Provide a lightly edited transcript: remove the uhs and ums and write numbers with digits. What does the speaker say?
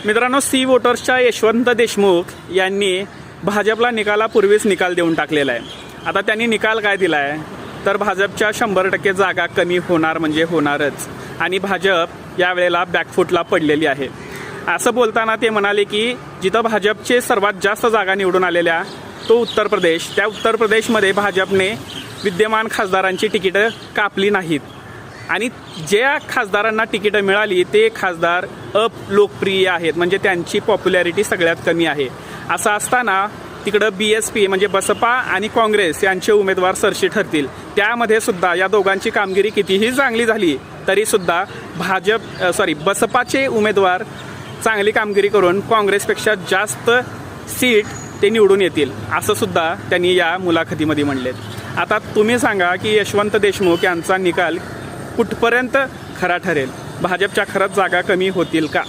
मित्रांनो, सी वोटर्सच्या यशवंत देशमुख यांनी भाजपला निकालापूर्वीच निकाल देऊन टाकलेला आहे. आता त्यांनी निकाल काय दिला आहे तर भाजपच्या 100% जागा कमी होणार म्हणजे होणारच आणि भाजप यावेळेला बॅकफुटला पडलेली आहे. असं बोलताना ते म्हणाले की जिथं भाजपचे सर्वात जास्त जागा निवडून आलेल्या तो उत्तर प्रदेश, त्या उत्तर प्रदेशमध्ये भाजपने विद्यमान खासदारांची तिकीटं कापली नाहीत आणि ज्या खासदारांना तिकीटं मिळाली ते खासदार लोकप्रिय आहेत, म्हणजे त्यांची पॉप्युलॅरिटी सगळ्यात कमी आहे. असं असताना तिकडं BSP म्हणजे बसपा आणि काँग्रेस यांचे उमेदवार सरशी ठरतील. त्यामध्ये सुद्धा या दोघांची कामगिरी कितीही चांगली झाली तरीसुद्धा बसपाचे उमेदवार चांगली कामगिरी करून काँग्रेसपेक्षा जास्त सीट ते निवडून येतील, असं सुद्धा त्यांनी या मुलाखतीमध्ये म्हणले. आता तुम्ही सांगा की यशवंत देशमुख यांचा निकाल कुठपर्यंत खरा ठरेल? भाजपच्या खरंच जागा कमी होतील का?